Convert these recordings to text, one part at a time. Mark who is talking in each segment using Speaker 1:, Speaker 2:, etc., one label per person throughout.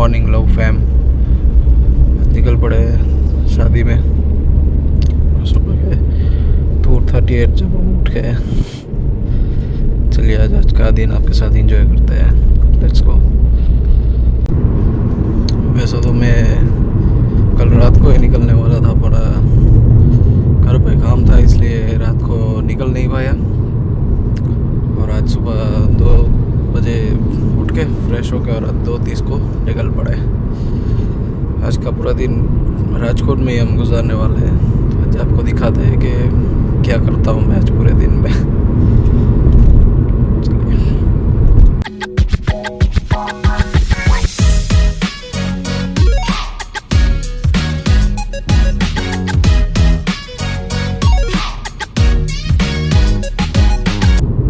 Speaker 1: Morning love fam निकल पड़े शादी में सुबह के 2:38 जब हम उठ गए। चलिए आज का दिन आपके साथ एंजॉय करते हैं। Let's go. वैसे तो मैं कल रात को ही निकलने वाला था, बड़ा घर पे काम था इसलिए रात को निकल नहीं पाया। और आज सुबह 2 बजे उठ के फ्रेश होकर और 2:30 को निकल पड़े। आज का पूरा दिन राजकोट में ही हम गुजारने वाले हैं। तो आज आपको दिखाते हैं कि क्या करता हूँ मैं आज पूरे दिन में।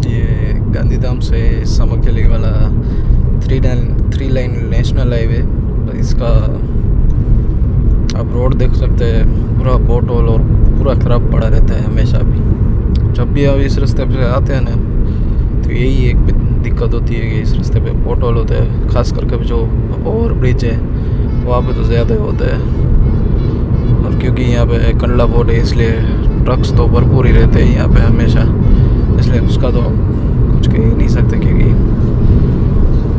Speaker 1: ये गांधीधाम से समकली वाला 3 लाइन नेशनल हाईवे, इसका आप रोड देख सकते हैं, पूरा पोर्ट होल और पूरा ख़राब पड़ा रहता है हमेशा भी। जब भी आप इस रास्ते पे आते हैं ना, तो यही एक दिक्कत होती है कि इस रास्ते पे पोर्ट होल होते हैं। खास करके जो ओवर ब्रिज है वहाँ पे तो ज़्यादा होता है। और क्योंकि यहाँ पे कंडला पोर्ट है इसलिए ट्रक्स तो भरपूर ही रहते हैं यहाँ पे हमेशा, इसलिए उसका तो कुछ कह ही नहीं सकते क्योंकि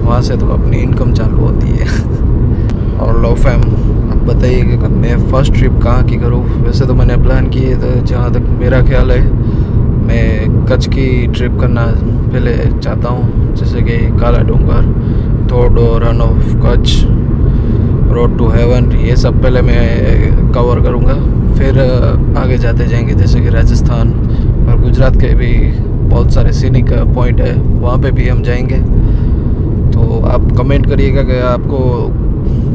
Speaker 1: वहाँ से तो अपनी इनकम चालू होती है। और लव फैम, आप बताइए कि मैं फ़र्स्ट ट्रिप कहाँ की करूँ। वैसे तो मैंने प्लान की है, तो जहाँ तक मेरा ख्याल है मैं कच्छ की ट्रिप करना पहले चाहता हूँ, जैसे कि काला डूंगर, थोडो, Rann of Kutch, road to heaven, ये सब पहले मैं कवर करूँगा। फिर आगे जाते जाएंगे, जैसे कि राजस्थान और गुजरात के भी बहुत सारे सीनिक पॉइंट है, वहाँ पे भी हम जाएंगे। तो आप कमेंट करिएगा कि आपको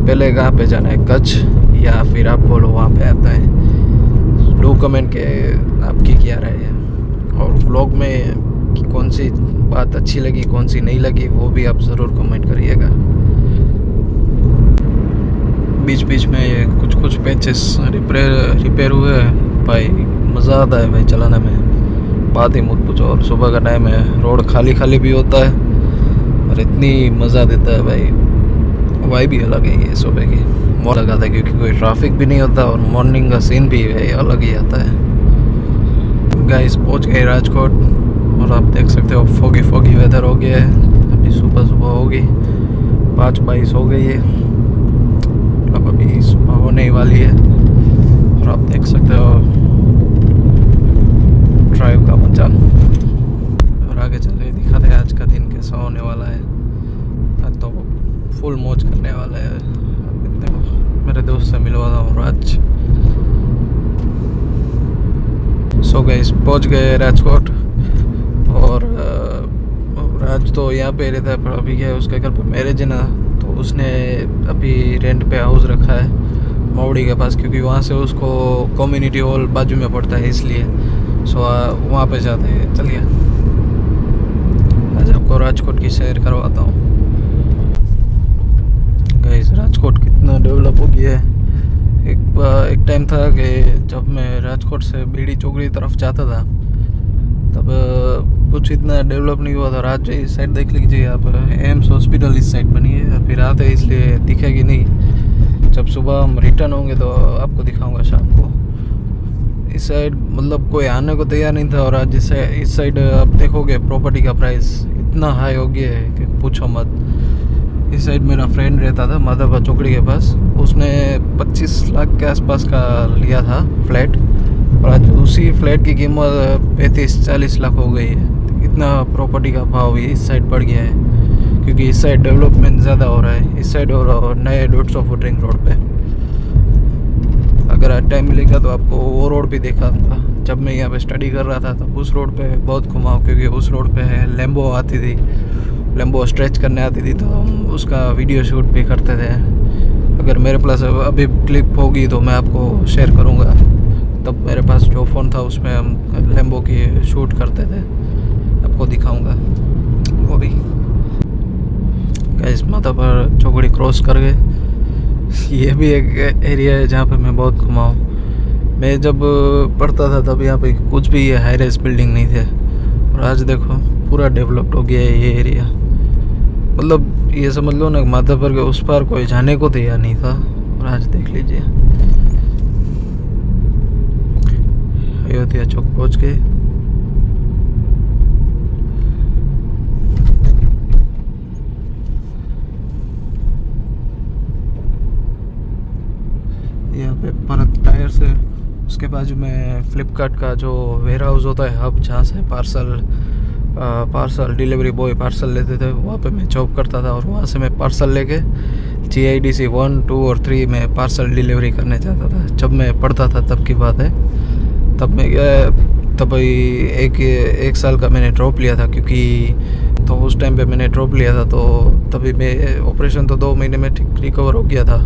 Speaker 1: पहले कहाँ पे जाना है, कच्छ या फिर आप बोलो वहाँ पे आता है। डू कमेंट के आपकी क्या राय है, और व्लॉग में कौन सी बात अच्छी लगी कौन सी नहीं लगी वो भी आप ज़रूर कमेंट करिएगा। बीच बीच में कुछ पैचेस रिपेयर हुए हैं भाई, मज़ा आता है भाई चलाने में, बात ही मत पूछो। और सुबह का टाइम है, रोड खाली भी होता है और इतनी मज़ा देता है भाई, वाइब भी अलग है ये सुबह की। मौसम लगा था क्योंकि कोई ट्रैफिक भी नहीं होता और मॉर्निंग का सीन भी है अलग ही आता है। गाइस पहुंच गए राजकोट और आप देख सकते हो फोगी वेदर हो गया है। अभी सुबह होगी 5:22 हो गई है, अब अभी सुबह होने ही वाली है। और आप देख सकते हो ड्राइव का मजा। और आगे चल के दिखाते हैं आज का दिन कैसा होने वाला है। आज तो फुल मौज करने वाला है। मेरे दोस्त से मिलवाता हूँ राज। सो गाइस पहुँच गए राजकोट। और राज तो यहाँ पे रहता है, पर अभी क्या है उसके घर पे मैरिज है ना, तो उसने अभी रेंट पे हाउस रखा है मौड़ी के पास, क्योंकि वहाँ से उसको कम्युनिटी हॉल बाजू में पड़ता है इसलिए। सो वहाँ पे जाते हैं। चलिए आज आपको राजकोट की सैर करवाता हूँ। गाइस राजकोट कितना डेवलप हो गया है। एक टाइम था कि जब मैं राजकोट से बीड़ी चौकड़ी तरफ जाता था तब कुछ इतना डेवलप नहीं हुआ था। राज इस साइड देख लीजिए आप, एम्स हॉस्पिटल इस साइड बनी है। अभी रात है इसलिए दिखेगी नहीं, जब सुबह हम रिटर्न होंगे तो आपको दिखाऊंगा शाम को। इस साइड मतलब कोई आने को तैयार नहीं था। और आज इस साइड आप देखोगे प्रॉपर्टी का प्राइस इतना हाई हो गया है कि पूछो मत। इस साइड मेरा फ्रेंड रहता था माधवपुर चौकड़ी के पास, उसने 25 लाख के आसपास का लिया था फ्लैट, और आज उसी फ्लैट की कीमत 35-40 लाख हो गई है। इतना प्रॉपर्टी का भाव ये इस साइड बढ़ गया है क्योंकि इस साइड डेवलपमेंट ज़्यादा हो रहा है। इस साइड और नए 150 फुट रिंग रोड पे, अगर आज टाइम मिलेगा तो आपको वो रोड भी दिखाऊंगा। जब मैं यहाँ पे स्टडी कर रहा था तब उस रोड पे बहुत घुमाऊँ, क्योंकि उस रोड पे लैम्बो आती थी, लैम्बो स्ट्रेच करने आती थी, तो हम उसका वीडियो शूट भी करते थे। अगर मेरे पास अभी क्लिप होगी तो मैं आपको शेयर करूँगा। तब मेरे पास जो फ़ोन था उसमें हम लैम्बो की शूट करते थे, आपको दिखाऊँगा वो भी। गाइस माथा पर चौकड़ी क्रॉस कर गए। ये भी एक एरिया है जहाँ पे मैं बहुत घुमा हूँ। मैं जब पढ़ता था तब यहाँ पे कुछ भी ये हाई राइज बिल्डिंग नहीं थे, और आज देखो पूरा डेवलप्ड हो गया है ये एरिया। मतलब ये समझ लो ना, माधवपुर के उस पार कोई जाने को तैयार नहीं था। और आज देख लीजिए अयोध्या चौक पहुंच गए। यहाँ पे परत टायर से उसके बाजू में फ्लिपकार्ट का जो वेयर हाउस होता है, हब, जहाँ से पार्सल डिलीवरी बॉय पार्सल लेते थे, वहाँ पे मैं जॉब करता था। और वहाँ से मैं पार्सल लेके GIDC 1, 2 और 3 में पार्सल डिलीवरी करने जाता था। जब मैं पढ़ता था तब की बात है। तब मैं एक साल का मैंने ड्रॉप लिया था, क्योंकि तो उस टाइम पे मैंने ड्रॉप लिया था, तो तभी मैं ऑपरेशन तो 2 महीने में ठीक रिकवर हो गया था।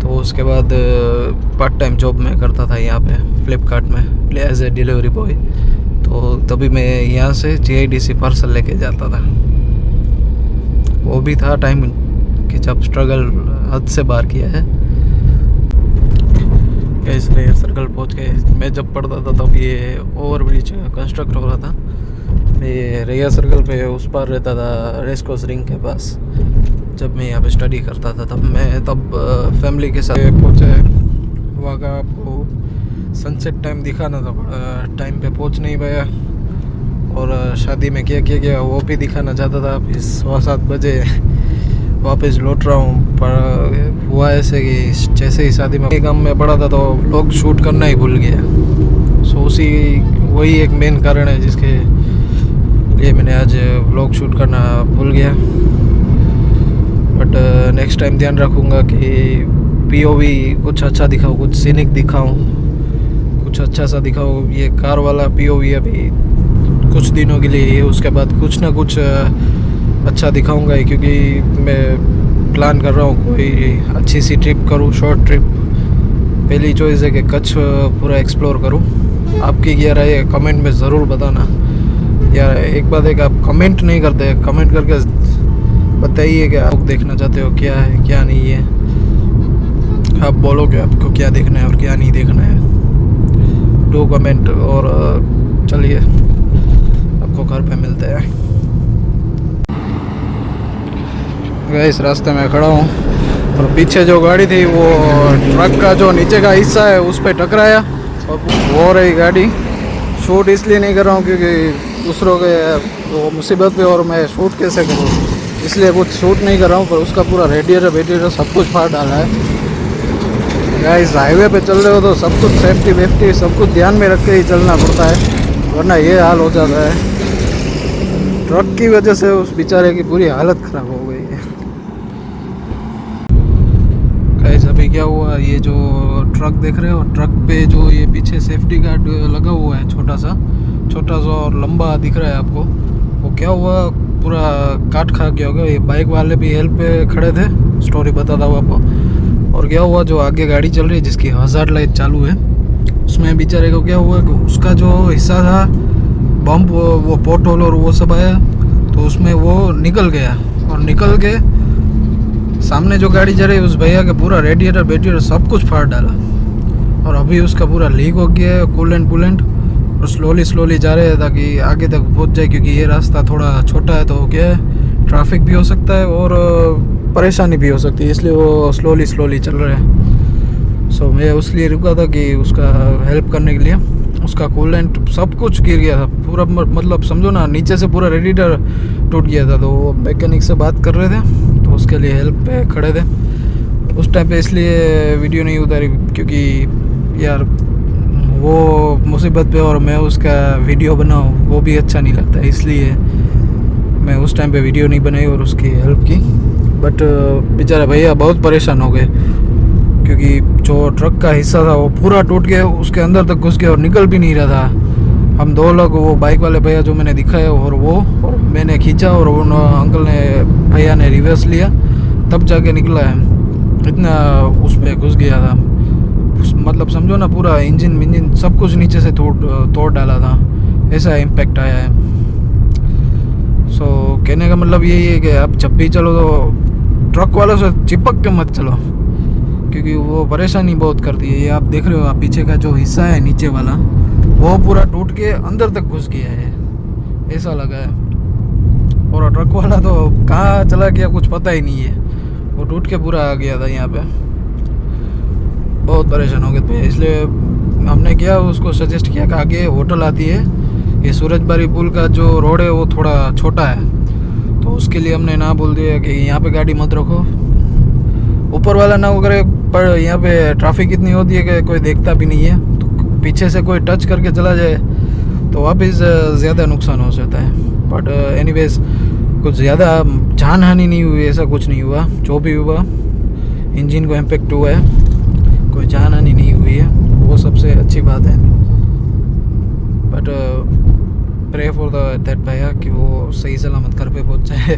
Speaker 1: तो उसके बाद पार्ट टाइम जॉब में करता था यहाँ पे फ्लिपकार्ट में एज ए डिलीवरी बॉय। तो तभी मैं यहाँ से GIDC पार्सल लेके जाता था। वो भी था टाइम कि जब स्ट्रगल हद से बाहर किया है। कैसे रेयर सर्कल पहुँच गए। मैं जब पढ़ता था तब ये ओवर ब्रिज कंस्ट्रक्ट हो रहा था। मैं रेयर सर्कल पे उस पार रहता था, रेस कोर्स रिंग के पास। जब मैं यहाँ पे स्टडी करता था तब फैमिली के साथ पहुँचे। वहाँ का आपको सनसेट टाइम दिखाना था, टाइम पे पहुँच नहीं पाया। और शादी में क्या किया गया वो भी दिखाना चाहता था। अभी 7:15 बजे वापस लौट रहा हूँ। पर हुआ ऐसे कि जैसे ही शादी में काम में पड़ा था तो व्लॉग शूट करना ही भूल गया। सो वही एक मेन कारण है जिसके लिए मैंने आज व्लॉग शूट करना भूल गया। बट नेक्स्ट टाइम ध्यान रखूँगा कि POV कुछ अच्छा दिखाऊँ, कुछ सीनिक दिखाऊँ, कुछ अच्छा सा दिखाऊँ। ये कार वाला POV अभी कुछ दिनों के लिए है, उसके बाद कुछ ना कुछ अच्छा दिखाऊंगा ही, क्योंकि मैं प्लान कर रहा हूँ कोई अच्छी सी ट्रिप करूँ, शॉर्ट ट्रिप। पहली चॉइस है कि कच्छ पूरा एक्सप्लोर करूँ। आपकी क्या राय है कमेंट में ज़रूर बताना। यार एक बात है कि आप कमेंट नहीं करते, कमेंट करके बताइए कि आप देखना चाहते हो क्या है क्या नहीं है। आप बोलो कि आपको क्या देखना है और क्या नहीं देखना है, डू कमेंट। और चलिए आपको घर पे मिलते हैं। गाइस रास्ते में खड़ा हूँ और पीछे जो गाड़ी थी वो ट्रक का जो नीचे का हिस्सा है उस पर टकराया और वो रही गाड़ी। शूट इसलिए नहीं कर रहा हूँ क्योंकि दूसरों के वो मुसीबत पे और मैं शूट कैसे करूँ, इसलिए कुछ शूट नहीं कर रहा हूँ। पर उसका पूरा रेडिएटर सब कुछ फाड़ डाला है। गाइस हाईवे पे चल रहे हो तो सब कुछ सेफ्टी वेफ्टी सब कुछ ध्यान में रख के ही चलना पड़ता है, वरना ये हाल हो जाता है। ट्रक की वजह से उस बेचारे की पूरी हालत ख़राब हो गई है। गाइस अभी क्या हुआ, ये जो ट्रक देख रहे हो, ट्रक पे जो ये पीछे सेफ्टी गार्ड लगा हुआ है छोटा सा और लंबा दिख रहा है आपको, वो क्या हुआ पूरा काट खा गया होगा। ये बाइक वाले भी हेल्प पे खड़े थे, स्टोरी बताता हूँ आपको। और क्या हुआ, जो आगे गाड़ी चल रही है जिसकी हज़ार्ड लाइट चालू है, उसमें बेचारे को क्या हुआ कि उसका जो हिस्सा था बम्प, वो पोर्ट होल और वो सब आया, तो उसमें वो निकल गया। और निकल के सामने जो गाड़ी जा रही है उस भैया का पूरा रेडिएटर सब कुछ फाड़ डाला। और अभी उसका पूरा लीक हो गया है कूलेंट। और स्लोली जा रहे हैं ताकि आगे तक पहुंच जाए, क्योंकि ये रास्ता थोड़ा छोटा है, तो क्या है ट्रैफिक भी हो सकता है और परेशानी भी हो सकती है, इसलिए वो स्लोली चल रहे हैं। सो मैं उसलिए रुका था कि उसका हेल्प करने के लिए। उसका कूलेंट सब कुछ गिर गया था पूरा, मतलब समझो ना नीचे से पूरा रेडिएटर टूट गया था। तो वो मैकेनिक से बात कर रहे थे, तो उसके लिए हेल्प पे खड़े थे उस टाइम पे, इसलिए वीडियो नहीं उतारी क्योंकि यार वो मुसीबत पे और मैं उसका वीडियो बनाऊँ वो भी अच्छा नहीं लगता, इसलिए मैं उस टाइम पे वीडियो नहीं बनाई और उसकी हेल्प की। बट बेचारा भैया बहुत परेशान हो गए क्योंकि जो ट्रक का हिस्सा था वो पूरा टूट गया, उसके अंदर तक घुस गया और निकल भी नहीं रहा था। हम 2 लोग, वो बाइक वाले भैया जो मैंने दिखाया और मैंने खींचा और उन अंकल ने भैया ने रिवर्स लिया, तब जाके निकला है। इतना उस पर घुस गया था, मतलब समझो ना पूरा इंजन सब कुछ नीचे से तोड़ डाला था, ऐसा इम्पैक्ट आया है। सो कहने का मतलब यही है कि आप जब भी चलो तो ट्रक वालों से चिपक के मत चलो, क्योंकि वो परेशानी बहुत करती है। ये आप देख रहे हो, आप पीछे का जो हिस्सा है नीचे वाला वो पूरा टूट के अंदर तक घुस गया है, ऐसा लगा है। और ट्रक वाला तो कहाँ चला गया कुछ पता ही नहीं है, वो टूट के पूरा आ गया था यहाँ पे। बहुत परेशान हो गए थे, इसलिए हमने क्या उसको सजेस्ट किया कि आगे होटल आती है, ये सूरजबारी पुल का जो रोड है वो थोड़ा छोटा है, तो उसके लिए हमने ना बोल दिया कि यहाँ पे गाड़ी मत रखो, ऊपर वाला ना वो करे, पर यहाँ पे ट्रैफिक इतनी होती है कि कोई देखता भी नहीं है, तो पीछे से कोई टच करके चला जाए तो वापस ज़्यादा नुकसान हो सकता है। बट एनीवेज कुछ ज़्यादा जान हानि नहीं हुई, ऐसा कुछ नहीं हुआ। जो भी हुआ इंजन को इम्पेक्ट हुआ है, कोई जान हानि नहीं हुई है, वो सबसे अच्छी बात है। बट प्रे फॉर दैट भैया कि वो सही सलामत घर पे पहुँच जाए।